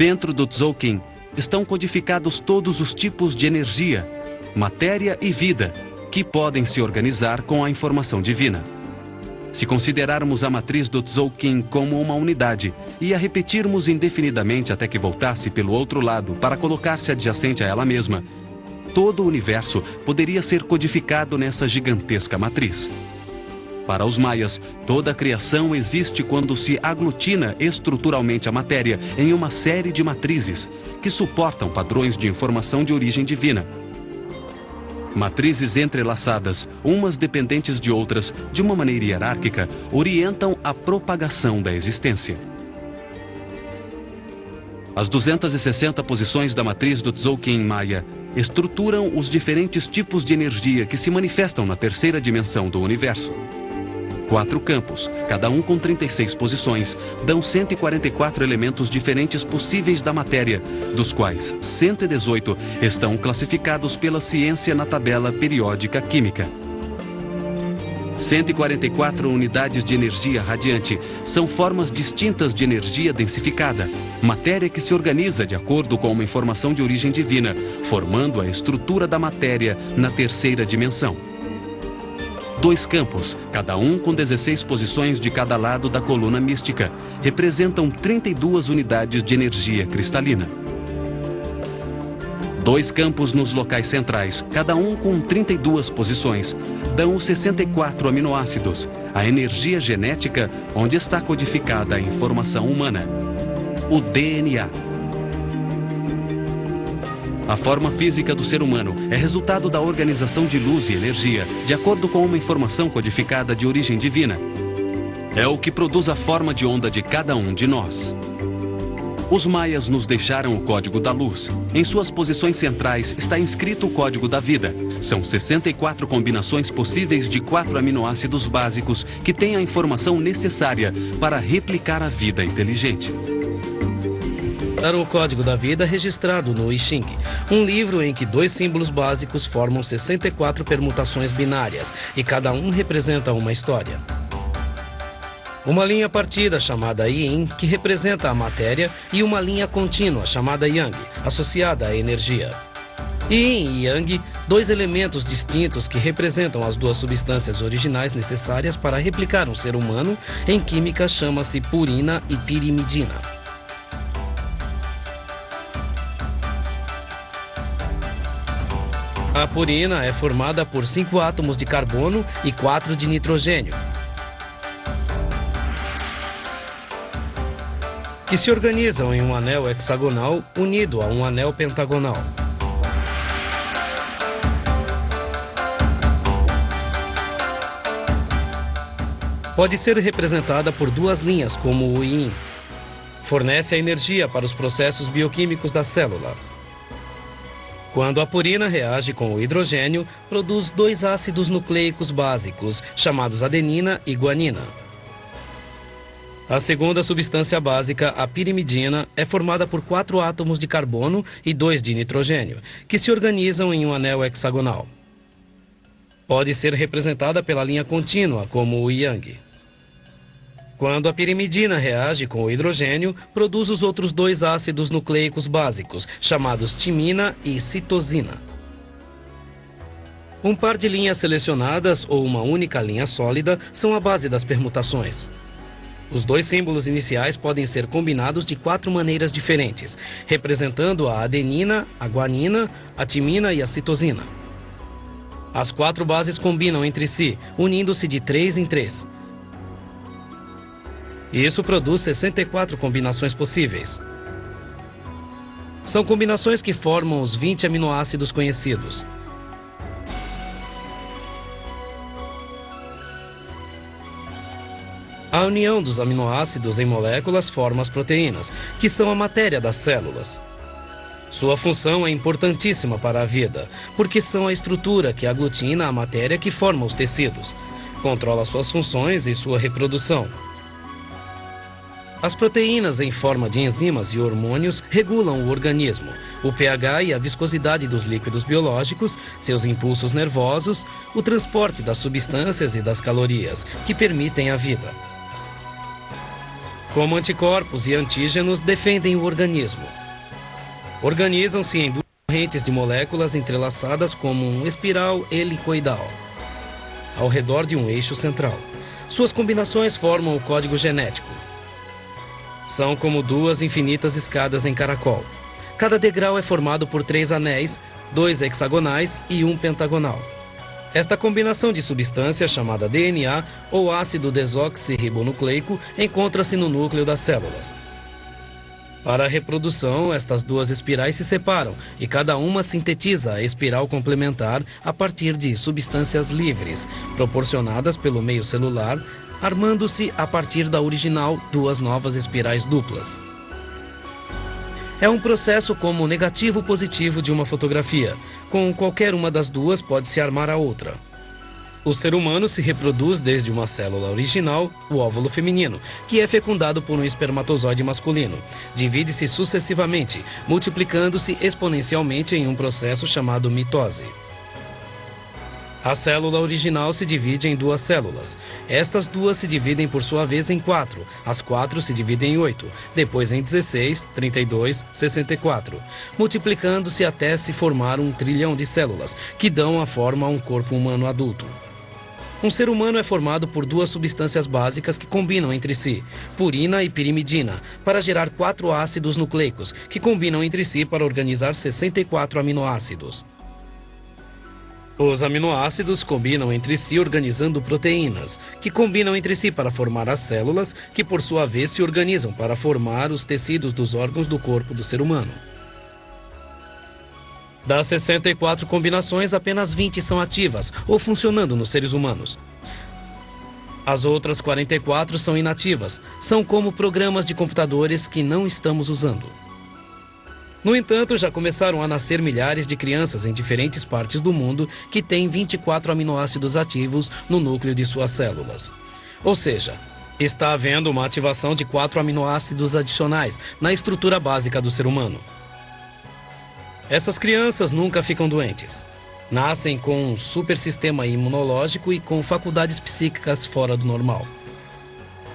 Dentro do Tzolk'in estão codificados todos os tipos de energia, matéria e vida que podem se organizar com a informação divina. Se considerarmos a matriz do Tzolk'in como uma unidade e a repetirmos indefinidamente até que voltasse pelo outro lado para colocar-se adjacente a ela mesma, todo o universo poderia ser codificado nessa gigantesca matriz. Para os maias, toda a criação existe quando se aglutina estruturalmente a matéria em uma série de matrizes que suportam padrões de informação de origem divina. Matrizes entrelaçadas, umas dependentes de outras, de uma maneira hierárquica, orientam a propagação da existência. As 260 posições da matriz do Tzolk'in Maia estruturam os diferentes tipos de energia que se manifestam na terceira dimensão do universo. 4 campos, cada um com 36 posições, dão 144 elementos diferentes possíveis da matéria, dos quais 118 estão classificados pela ciência na tabela periódica química. 144 unidades de energia radiante são formas distintas de energia densificada, matéria que se organiza de acordo com uma informação de origem divina, formando a estrutura da matéria na terceira dimensão. 2 campos, cada um com 16 posições de cada lado da coluna mística, representam 32 unidades de energia cristalina. 2 campos nos locais centrais, cada um com 32 posições, dão os 64 aminoácidos, a energia genética onde está codificada a informação humana, o DNA. A forma física do ser humano é resultado da organização de luz e energia, de acordo com uma informação codificada de origem divina. É o que produz a forma de onda de cada um de nós. Os maias nos deixaram o código da luz. Em suas posições centrais está inscrito o código da vida. São 64 combinações possíveis de 4 aminoácidos básicos que têm a informação necessária para replicar a vida inteligente. O Código da Vida registrado no I Ching, um livro em que 2 símbolos básicos formam 64 permutações binárias e cada um representa uma história. Uma linha partida chamada Yin, que representa a matéria, e uma linha contínua chamada Yang, associada à energia. Yin e Yang, 2 elementos distintos que representam as 2 substâncias originais necessárias para replicar um ser humano, em química chama-se purina e pirimidina. A purina é formada por 5 átomos de carbono e 4 de nitrogênio, que se organizam em um anel hexagonal unido a um anel pentagonal. Pode ser representada por 2 linhas, como o Yin. Fornece a energia para os processos bioquímicos da célula. Quando a purina reage com o hidrogênio, produz 2 ácidos nucleicos básicos, chamados adenina e guanina. A segunda substância básica, a pirimidina, é formada por 4 átomos de carbono e 2 de nitrogênio, que se organizam em um anel hexagonal. Pode ser representada pela linha contínua, como o Yang. Quando a pirimidina reage com o hidrogênio, produz os outros 2 ácidos nucleicos básicos, chamados timina e citosina. Um par de linhas selecionadas ou uma única linha sólida são a base das permutações. Os 2 símbolos iniciais podem ser combinados de 4 maneiras diferentes, representando a adenina, a guanina, a timina e a citosina. As 4 bases combinam entre si, unindo-se de 3 em 3. Isso produz 64 combinações possíveis. São combinações que formam os 20 aminoácidos conhecidos. A união dos aminoácidos em moléculas forma as proteínas, que são a matéria das células. Sua função é importantíssima para a vida, porque são a estrutura que aglutina a matéria que forma os tecidos, controla suas funções e sua reprodução. As proteínas em forma de enzimas e hormônios regulam o organismo, o pH e a viscosidade dos líquidos biológicos, seus impulsos nervosos, o transporte das substâncias e das calorias, que permitem a vida. como anticorpos e antígenos, defendem o organismo. Organizam-se em duas correntes de moléculas entrelaçadas como um espiral helicoidal, ao redor de um eixo central. Suas combinações formam o código genético. São como duas infinitas escadas em caracol. Cada degrau é formado por 3 anéis, 2 hexagonais e 1 pentagonal. Esta combinação de substância, chamada DNA, ou ácido desoxirribonucleico, encontra-se no núcleo das células. Para a reprodução, estas duas espirais se separam e cada uma sintetiza a espiral complementar a partir de substâncias livres, proporcionadas pelo meio celular, armando-se a partir da original 2 novas espirais duplas. É um processo como o negativo positivo de uma fotografia. Com qualquer uma das duas pode-se armar a outra. O ser humano se reproduz desde uma célula original, o óvulo feminino, que é fecundado por um espermatozoide masculino. Divide-se sucessivamente, multiplicando-se exponencialmente em um processo chamado mitose. A célula original se divide em 2 células. Estas 2 se dividem por sua vez em 4. As 4 se dividem em 8, depois em 16, 32, 64, multiplicando-se até se formar 1 trilhão de células, que dão a forma a um corpo humano adulto. Um ser humano é formado por 2 substâncias básicas que combinam entre si, purina e pirimidina, para gerar 4 ácidos nucleicos, que combinam entre si para organizar 64 aminoácidos. Os aminoácidos combinam entre si organizando proteínas, que combinam entre si para formar as células, que por sua vez se organizam para formar os tecidos dos órgãos do corpo do ser humano. Das 64 combinações, apenas 20 são ativas ou funcionando nos seres humanos. As outras 44 são inativas, são como programas de computadores que não estamos usando. No entanto, já começaram a nascer milhares de crianças em diferentes partes do mundo que têm 24 aminoácidos ativos no núcleo de suas células. Ou seja, está havendo uma ativação de 4 aminoácidos adicionais na estrutura básica do ser humano. Essas crianças nunca ficam doentes. Nascem com um super sistema imunológico e com faculdades psíquicas fora do normal.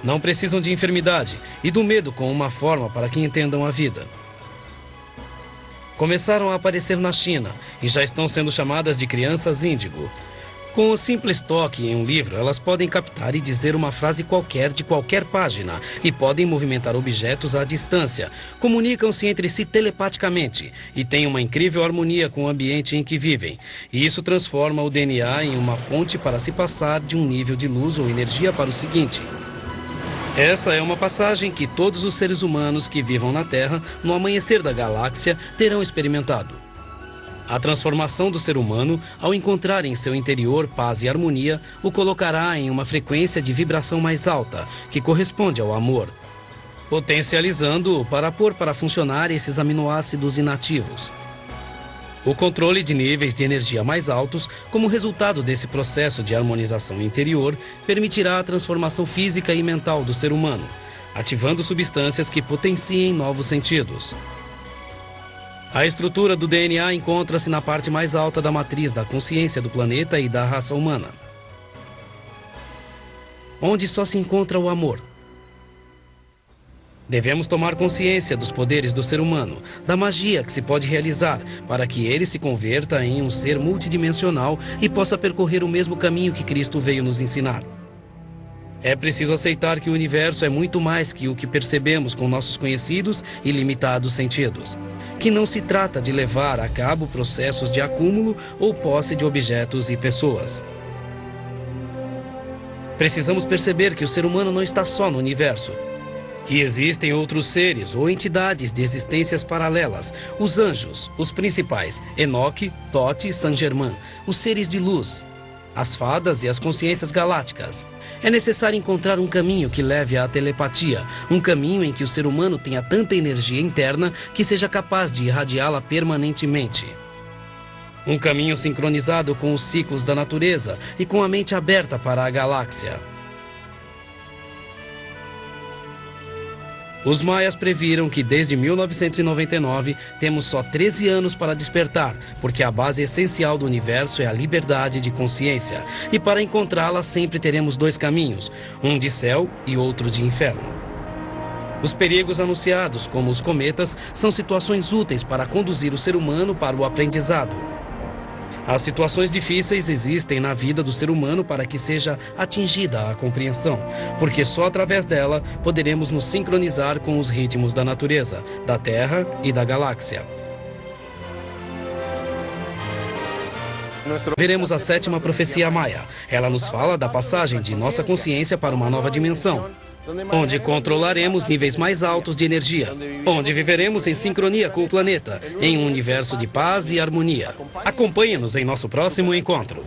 Não precisam de enfermidade e do medo como uma forma para que entendam a vida. Começaram a aparecer na China e já estão sendo chamadas de crianças índigo. Com o simples toque em um livro, elas podem captar e dizer uma frase qualquer de qualquer página e podem movimentar objetos à distância. Comunicam-se entre si telepaticamente e têm uma incrível harmonia com o ambiente em que vivem. E isso transforma o DNA em uma ponte para se passar de um nível de luz ou energia para o seguinte. Essa é uma passagem que todos os seres humanos que vivam na Terra, no amanhecer da galáxia, terão experimentado. A transformação do ser humano, ao encontrar em seu interior paz e harmonia, o colocará em uma frequência de vibração mais alta, que corresponde ao amor, potencializando-o para pôr para funcionar esses aminoácidos inativos. O controle de níveis de energia mais altos, como resultado desse processo de harmonização interior, permitirá a transformação física e mental do ser humano, ativando substâncias que potenciem novos sentidos. A estrutura do DNA encontra-se na parte mais alta da matriz da consciência do planeta e da raça humana, onde só se encontra o amor. Devemos tomar consciência dos poderes do ser humano, da magia que se pode realizar, para que ele se converta em um ser multidimensional e possa percorrer o mesmo caminho que Cristo veio nos ensinar. É preciso aceitar que o universo é muito mais que o que percebemos com nossos conhecidos e limitados sentidos. Que não se trata de levar a cabo processos de acúmulo ou posse de objetos e pessoas. Precisamos perceber que o ser humano não está só no universo. Que existem outros seres ou entidades de existências paralelas, os anjos, os principais, Enoque, Tote e Saint-Germain, os seres de luz, as fadas e as consciências galácticas. É necessário encontrar um caminho que leve à telepatia, um caminho em que o ser humano tenha tanta energia interna que seja capaz de irradiá-la permanentemente. Um caminho sincronizado com os ciclos da natureza e com a mente aberta para a galáxia. Os maias previram que desde 1999 temos só 13 anos para despertar, porque a base essencial do universo é a liberdade de consciência. E para encontrá-la sempre teremos 2 caminhos, um de céu e outro de inferno. Os perigos anunciados, como os cometas, são situações úteis para conduzir o ser humano para o aprendizado. As situações difíceis existem na vida do ser humano para que seja atingida a compreensão, porque só através dela poderemos nos sincronizar com os ritmos da natureza, da Terra e da galáxia. Veremos a 7ª profecia maia. Ela nos fala da passagem de nossa consciência para uma nova dimensão, onde controlaremos níveis mais altos de energia, onde viveremos em sincronia com o planeta, em um universo de paz e harmonia. Acompanhe-nos em nosso próximo encontro.